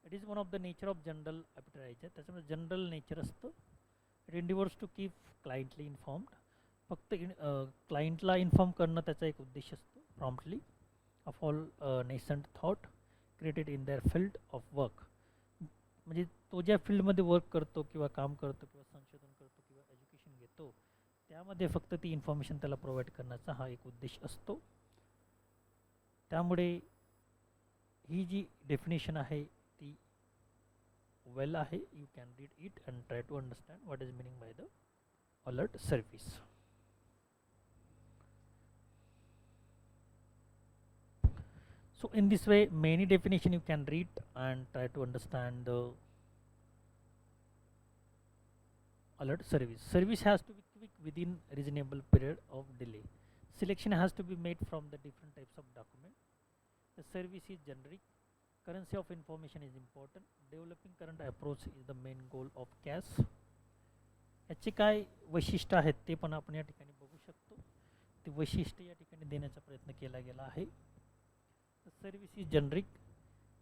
It is one of the nature of general arbitrator. त्याच्यामध्ये जनरल नेचर असतं. It endeavours to keep clientele informed. फक्त क्लायंटला इन्फॉर्म करणं त्याचा एक उद्देश असतो. Promptly of all nascent thought created in their field of work. म्हणजे तो ज्या फील्डमध्ये वर्क करतो किंवा काम करतो किंवा संशोधन करतो किंवा एज्युकेशन घेतो त्यामध्ये फक्त ती इन्फॉर्मेशन त्याला प्रोव्हाइड करण्याचा हा एक उद्देश असतो. त्यामुळे ही जी डेफिनेशन आहे ती वेल आहे. You can read it and try to understand what is meaning by the alert service. So in this way many definition you can read and try to understand the alert service. Service has to be quick within reasonable period of delay. Selection has to be made from the different types of document. The service is generic. Currency of information is important. Developing current approach is the main goal of CAS. याचे काय वैशिष्ट्य आहेत ते पण आपण या ठिकाणी बघू शकतो. ते वैशिष्ट्य या ठिकाणी देण्याचा प्रयत्न केला गेला आहे. The service is generic.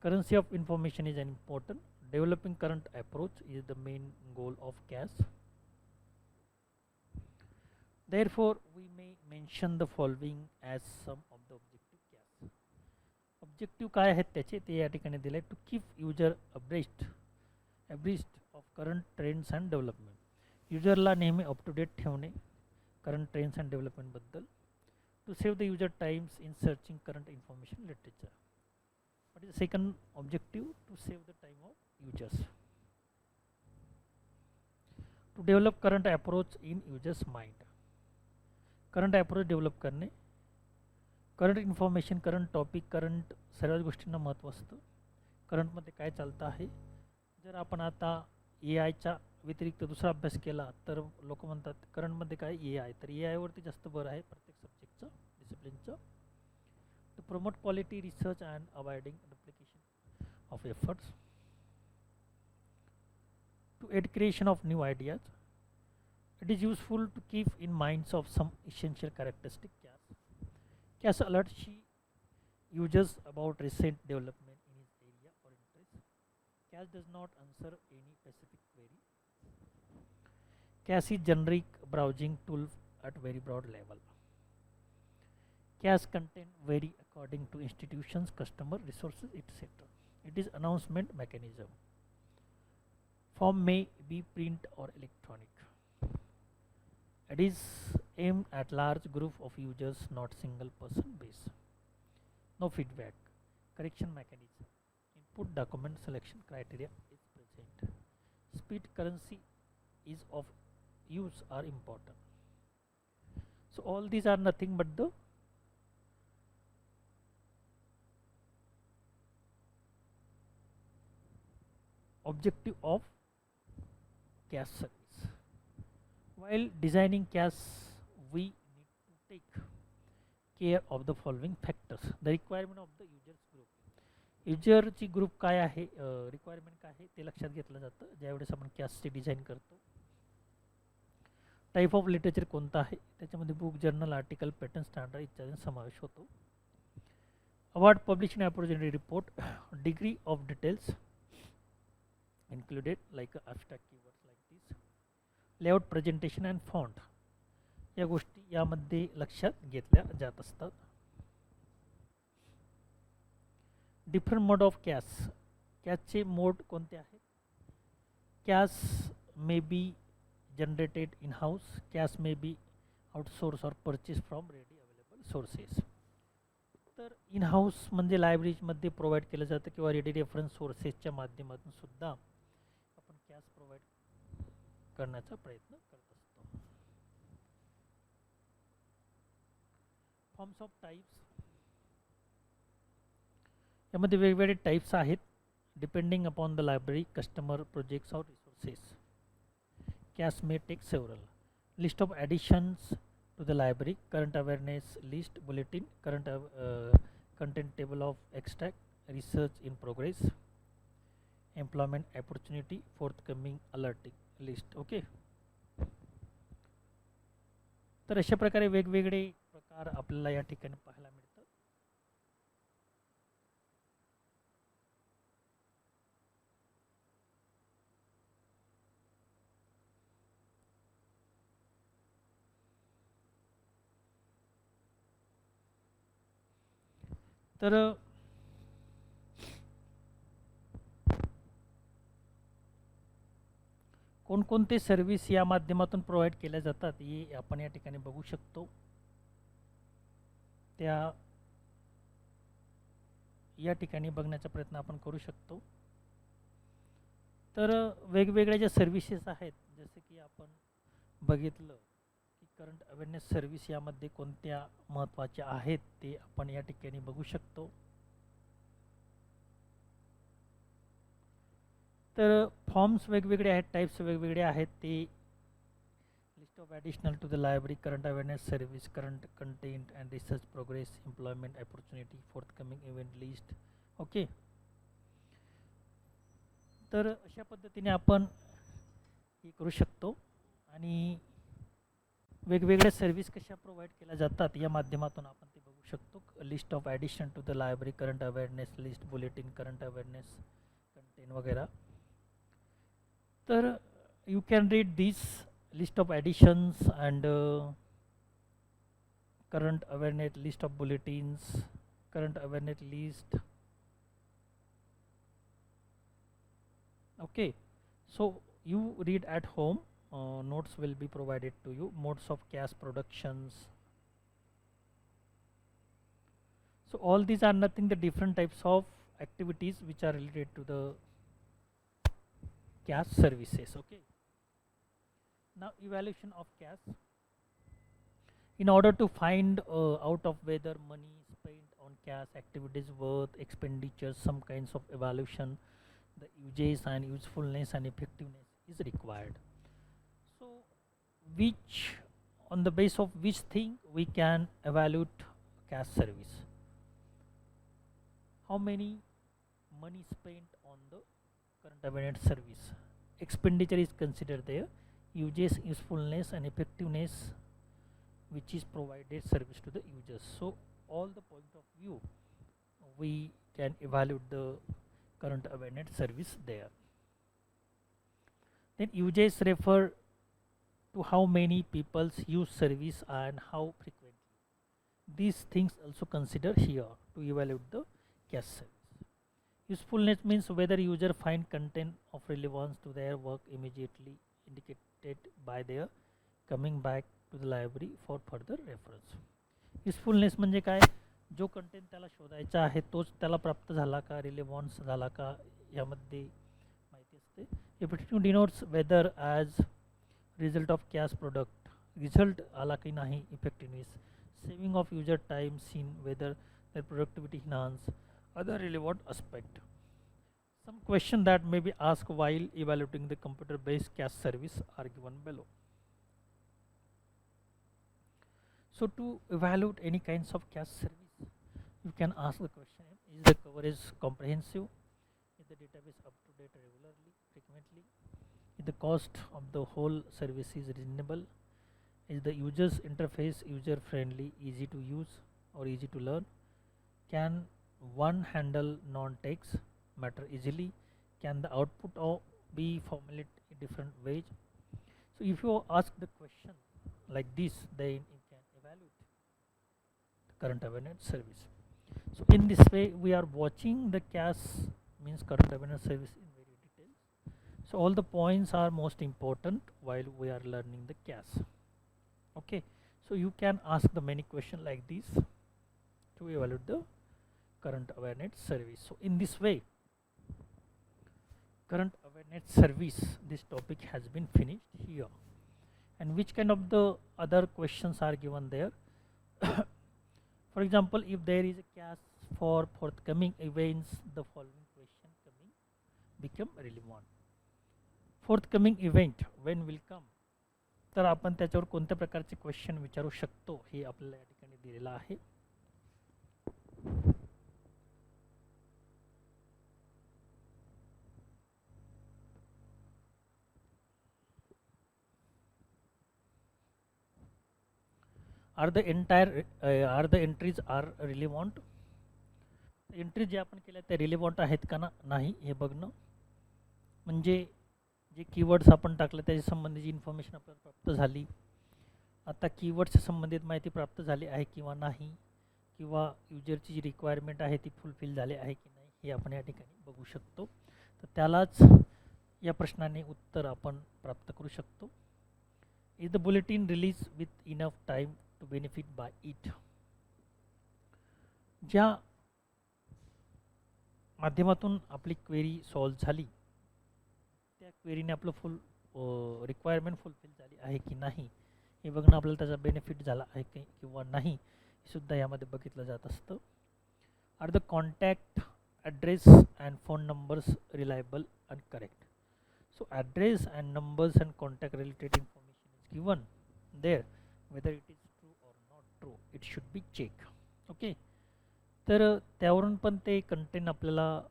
Currency of information is important. Developing current approach is the main goal of CAS. Therefore, we may mention the following as some of the objective CAS. Objective काय आहेत त्याचे ते या ठिकाणी दिले. To keep user abreast of current trends and development. युजरला नेहमी up to date ठेवणे करंट ट्रेंड्स अँड डेव्हलपमेंट बद्दल. To save the user times in searching current information literature. What is the second objective? To save the time of users. To develop current approach in users mind. Current approach develop करणे. Current information, current topic, current सर्वच गोष्टींना महत्त्व असतं. करंटमध्ये काय चालतं आहे. जर आपण आता ए आयच्या व्यतिरिक्त दुसरा अभ्यास केला तर लोक म्हणतात करंटमध्ये काय ए आय, तर ए आयवरती जास्त भर आहे प्रत्येक सब्जेक्टचं डिसिप्लिनचं. To promote quality research and avoiding duplication of efforts. To aid creation of new ideas. It is useful to keep in minds of some essential characteristic CAS. CAS alert she users about recent development in his area or interest. CAS does not answer any specific query. CAS is generic browsing tool at very broad level. CAS content vary according to institutions, customer, resources, etc. It is announcement mechanism. Form may be print or electronic. It is aimed at large group of users, not single person base. No feedback. Correction mechanism. Input document selection criteria is present. Speed, currency, ease of use are important. So all these are nothing but the objective of CAS service. While designing CAS, we need to take care of the following factors. The requirement of the users group. युजरची group काय आहे, requirement काय आहे ते लक्षात घेतलं जातं ज्यावेळेस आपण CASचे डिझाईन करतो. टाईप ऑफ लिटरेचर कोणतं आहे, त्याच्यामध्ये book, journal, article, pattern, standard इत्यादींचा समावेश होतो. Award publishing opportunity report. Degree of details included like abstract keywords like this. Layout, presentation and font या गोष्टी यामध्ये लक्षात घेतल्या जात असतात. Different mode of CAS. CASचे मोड कोणते आहेत. CAS may be generated in-house, CAS may be outsourced or purchased from ready available sources. तर इन हाऊस म्हणजे लायब्ररीमध्ये प्रोव्हाइड केलं जातं किंवा रेडी रेफरन्स सोर्सेसच्या माध्यमातून सुद्धा आपण कॅश प्रोव्हाइड करण्याचा प्रयत्न करत असतो. फॉर्म्स ऑफ टाइप्स, यामध्ये वेगवेगळे टाइप्स आहेत depending upon the library, customer, projects or resources. CAS may take several. List of additions to the library, current awareness list, bulletin, current content table of extract, research in progress, employment opportunity, forthcoming alerting list. Okay, तर अशा प्रकारे वेगवेगळे प्रकार आपल्याला या ठिकाणी पाहायला मिळतात. तर कोणकोणते सर्व्हिस या माध्यमातून प्रोव्हाइड केल्या जातात हे आपण या ठिकाणी बघू शकतो. त्या या ठिकाणी बघण्याचा प्रयत्न आपण करू शकतो. तर वेगवेगळ्या ज्या सर्व्हिसेस आहेत, जसे की आपण बघितलं की करंट अवेअरनेस सर्व्हिस यामध्ये कोणत्या महत्त्वाच्या आहेत ते आपण या ठिकाणी बघू शकतो. तर फॉर्म्स वेगवेगळे आहेत, टाइप्स वेगवेगळे आहेत. ते list of additional to the library, current awareness service, current content and research progress, employment opportunity, forthcoming event list. Okay, तर अशा पद्धतीने आपण हे करू शकतो. आणि वेगवेगळ्या सर्व्हिस कशा प्रोव्हाइड केल्या जातात या माध्यमातून आपण ते बघू शकतो. List of addition to the library, current awareness list, bulletin, current awareness content वगैरह. तर you can read this list of additions and current awareness list of bulletins, current awareness list. Okay, so you read at home. Notes will be provided to you. Modes of CAS productions. So all these are nothing the different types of activities which are related to the CAS services. Okay, now evaluation of CAS. In order to find out of whether money spent on CAS activities worth expenditures, some kinds of evaluation, the uses and usefulness and effectiveness is required. So which, on the basis of which thing we can evaluate CAS service? How many money spent on the current awareness service? Expenditure is considered there. Uses, usefulness and effectiveness, which is provided service to the users. So all the point of view we can evaluate the current awareness service there. Then uses refer to how many people use service and how frequently. These things also consider here to evaluate the CAS service. Usefulness means whether user find content of relevance to their work immediately, indicated by their coming back to the library for further reference. Usefulness म्हणजे काय, जो content त्याला शोधायचा आहे तोच त्याला प्राप्त झाला का, रिलेव्हन्स झाला का, यामध्ये माहिती असते. Effective denotes whether as result of CAS product result आला की नाही. Effectiveness, saving of user time seen, whether their productivity enhance, other relevant aspect. Some question that may be asked while evaluating the computer based CAS service are given below. So to evaluate any kinds of CAS service, you can ask the question: is the coverage comprehensive? Is the database up to date regularly, frequently? Is the cost of the whole service is reasonable? Is the user's interface user friendly, easy to use or easy to learn? Can one handle non-text matter easily? Can the output be formulated in different ways? So if you ask the question like this, then you can evaluate the current awareness service. So in this way we are watching the CAS, means current awareness service, in very detail. So all the points are most important while we are learning the CAS. Okay, so you can ask the many question like this to evaluate the current awareness service. So in this way, current awareness service, this topic has been finished here. And which kind of the other questions are given there? For example, if there is a CAS for forthcoming events, the following question become relevant. Forthcoming event when will come, तर आपण त्याच्यावर कोणत्या प्रकारचे question विचारू शकतो हे आपल्याला या ठिकाणी दिलेलं आहे. are the entries are relevant. Entry जे आपण केल्या त्या रिलेव्हंट आहेत का नाही हे बघणं, म्हणजे जे कीवर्ड्स आपण टाकले त्याच्या संबंधीची इन्फॉर्मेशन आपल्याला प्राप्त झाली. आता कीवर्ड्सच्या संबंधित माहिती प्राप्त झाली आहे किंवा नाही, किंवा युजरची जी रिक्वायरमेंट आहे ती फुलफिल झाली आहे की नाही हे आपण या ठिकाणी बघू शकतो. तर त्यालाच या प्रश्नाने उत्तर आपण प्राप्त करू शकतो. Is the bulletin release with enough time to benefit by it. ज्या माध्यमातून आपली क्वेरी सॉल्व झाली त्या क्वेरीने आपलं रिक्वायरमेंट फुलफिल झाली आहे की नाही हे बघणं, आपल्याला त्याचा बेनिफिट झाला आहे की किंवा नाही हे सुद्धा यामध्ये बघितलं जात असतं. Are the contact address and phone numbers reliable and correct. So address and numbers and contact related information is given there, whether it is true or not true it should be check. Okay, तर त्यावरून पण ते content आपल्याला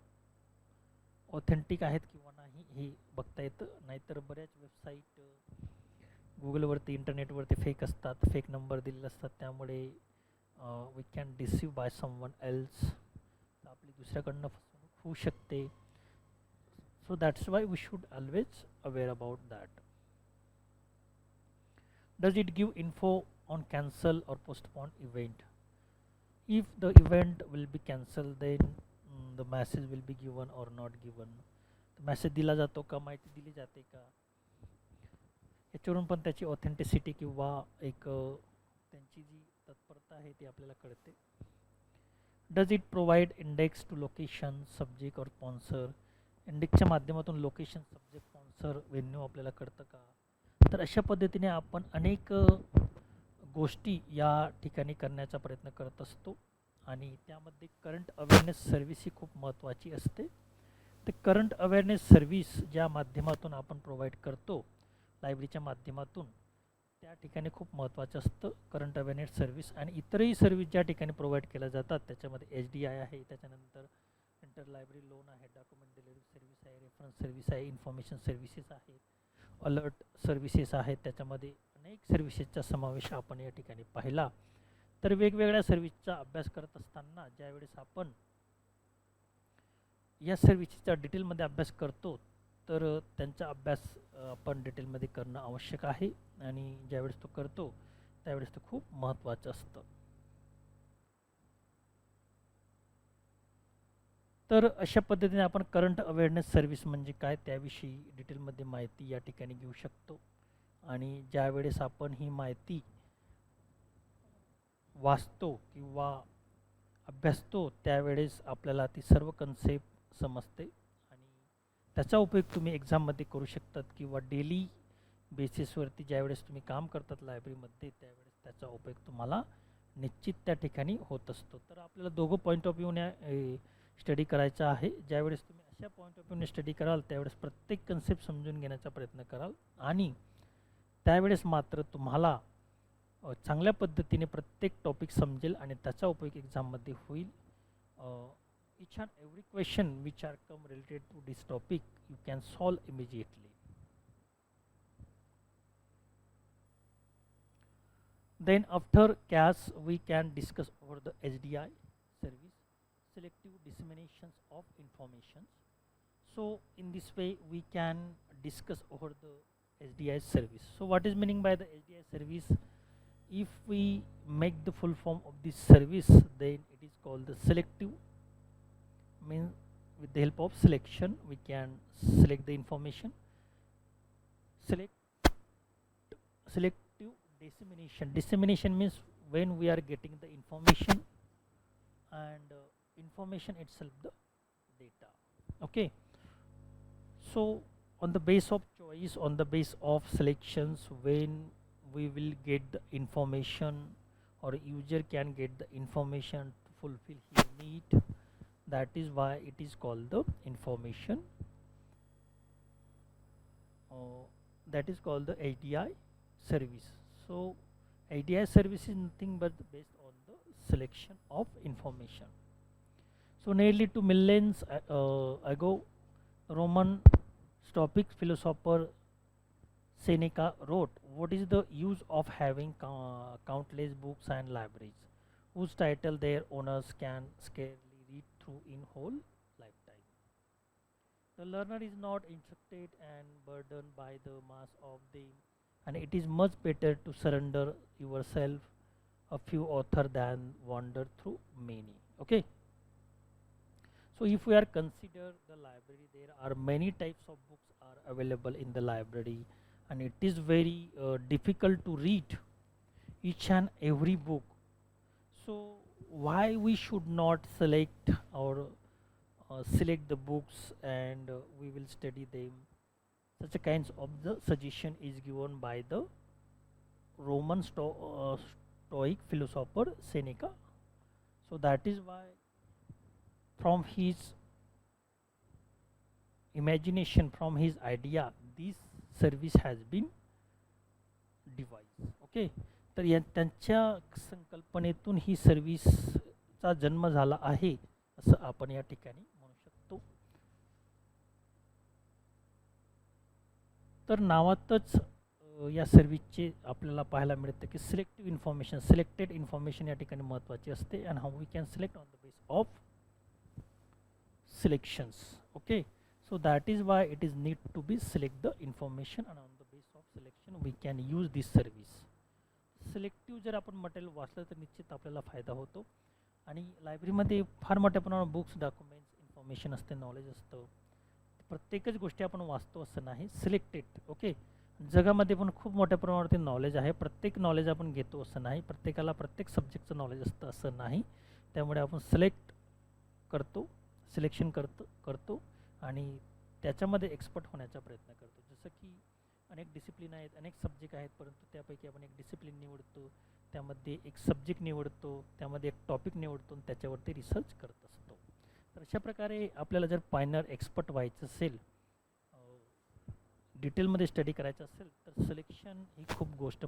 authentic आहेत किंवा नाही हे बघता येतं. नाहीतर बऱ्याच वेबसाईट गुगलवरती इंटरनेटवरती फेक असतात, फेक नंबर दिलेले असतात, त्यामुळे we can deceive by someone else, आपली दुसऱ्याकडनं फसवणूक होऊ शकते. So that's why we should always aware about that. Does it give info on cancel or postpone event. If the event will be cancelled, then the message will be given or not given. Message दिला जातो का, माहिती दिली जाते का, याच्यावरून पण त्याची ऑथेंटिसिटी किंवा एक त्यांची जी तत्परता आहे ती आपल्याला कळते. Does it provide index to location, subject और स्पॉन्सर. इंडेक्सच्या माध्यमातून लोकेशन, सब्जेक्ट, स्पॉन्सर, व्हेन्यू आपल्याला कळतं का. तर अशा पद्धतीने आपण अनेक गोष्टी या ठिकाणी करण्याचा प्रयत्न करत असतो आणि त्यामध्ये करंट अवेअरनेस सर्व्हिस ही खूप महत्त्वाची असते. तर करंट अवेअरनेस सर्व्हिस ज्या माध्यमातून आपण प्रोव्हाइड करतो लायब्ररीच्या माध्यमातून, त्या ठिकाणी खूप महत्त्वाचं असतं करंट अवेअरनेस सर्व्हिस. आणि इतरही सर्व्हिस ज्या ठिकाणी प्रोव्हाइड केल्या जातात त्याच्यामध्ये HDI आहे, त्याच्यानंतर इंटर लायब्ररी लोन आहे, डॉक्युमेंट डिलिव्हरी सर्व्हिस आहे, रेफरन्स सर्व्हिस आहे, इन्फॉर्मेशन सर्व्हिसेस आहेत, अलर्ट सर्व्हिसेस आहेत, त्याच्यामध्ये अनेक सर्व्हिसेसचा समावेश आपण या ठिकाणी पाहिला. तर वेगवेगळ्या सर्व्हिसचा अभ्यास करत असताना ज्यावेळेस आपण या सर्व्हिसचा डिटेलमध्ये अभ्यास करतो तर त्यांचा अभ्यास आपण डिटेलमध्ये करणं आवश्यक आहे आणि ज्यावेळेस तो करतो त्यावेळेस तो खूप महत्त्वाचं असतं. तर अशा पद्धतीने आपण करंट अवेअरनेस सर्व्हिस म्हणजे काय त्याविषयी डिटेलमध्ये माहिती या ठिकाणी घेऊ शकतो. आणि ज्यावेळेस आपण ही माहिती वाचतो किंवा अभ्यासतो त्यावेळेस आपल्याला ती सर्व कन्सेप्ट समजते आणि त्याचा उपयोग तुम्ही एक्झाममध्ये करू शकतात किंवा डेली बेसिसवरती ज्यावेळेस तुम्ही काम करतात लायब्ररीमध्ये त्यावेळेस त्याचा उपयोग तुम्हाला निश्चित त्या ठिकाणी होत असतो. तर आपल्याला दोघं पॉईंट ऑफ व्ह्यूने स्टडी करायचा आहे. ज्यावेळेस तुम्ही अशा पॉईंट ऑफ व्ह्यूने स्टडी कराल त्यावेळेस प्रत्येक कन्सेप्ट समजून घेण्याचा प्रयत्न कराल आणि त्यावेळेस मात्र तुम्हाला चांगल्या पद्धतीने प्रत्येक टॉपिक समजेल आणि त्याचा उपयोग एक्झाममध्ये होईल. each and every question which are come related to this topic you can solve immediately. Then after CAS we can discuss over the HDI service, selective disseminations of information. So in this way we can discuss over the HDI service. So what is meaning by the HDI service? If we make the full form of this service then it is called the selective, means with the help of selection we can select the information. selective dissemination means when we are getting the information and information itself the data. Okay, so on the base of choice, on the base of selections, when we will get the information or user can get the information to fulfill his need, that is why it is called the information, that is called the ADI service. So ADI service is nothing but based on the selection of information. So nearly 2 millions ago, Roman Stoic philosopher Seneca wrote, "What is the use of having countless books and libraries, whose title their owners can scarcely read through in whole lifetime? The learner is not instructed and burdened by the mass of them, and it is much better to surrender yourself a few author than wander through many." Okay. So if we are consider the library, there are many types of books are available in the library, and it is very difficult to read each and every book. So why we should not select or select the books and we will study them? Such a kinds of the suggestion is given by the Roman Stoic philosopher Seneca. So that is why from his imagination, from his idea, this service has been devised. Okay, तर त्यांच्या संकल्पनेतून ही सर्व्हिसचा जन्म झाला आहे असं आपण या ठिकाणी म्हणू शकतो. तर नावातच या सर्व्हिसचे आपल्याला पाहायला मिळतं की सिलेक्टिव्ह इन्फॉर्मेशन, सिलेक्टेड इन्फॉर्मेशन या ठिकाणी महत्त्वाची असते. And how we can select on the base of selections. Okay, so that is why it is need to be select the information, and on the base of selection we can use this service. Selective जर आपण material वाचलं तर निश्चित आपल्याला फायदा होतो. आणि लायब्ररीमध्ये फार मोठ्या प्रमाणावर बुक्स, डॉक्युमेंट्स, इन्फॉर्मेशन असते, नॉलेज असतं. प्रत्येकच गोष्टी आपण वाचतो असं नाही, सिलेक्टेड. ओके, जगामध्ये पण खूप मोठ्या प्रमाणावरती नॉलेज आहे. प्रत्येक नॉलेज आपण घेतो असं नाही, प्रत्येकाला प्रत्येक सब्जेक्टचं नॉलेज असतं असं नाही. त्यामुळे आपण सिलेक्ट करतो, सिलेक्शन करतो आणि त्याच्यामध्ये एक्सपर्ट होण्याचा प्रयत्न करतो. जसं की अनेक डिसिप्लिन आहेत, अनेक सब्जेक्ट आहेत, परंतु त्यापैकी आपण एक डिसिप्लिन निवडतो, त्यामध्ये एक सब्जेक्ट निवडतो, त्यामध्ये एक टॉपिक निवडतो आणि त्याच्यावरती रिसर्च करत असतो. तर अशा प्रकारे आपल्याला जर फायनल एक्सपर्ट व्हायचं असेल, डिटेलमध्ये स्टडी करायचं असेल, तर सिलेक्शन ही खूप गोष्ट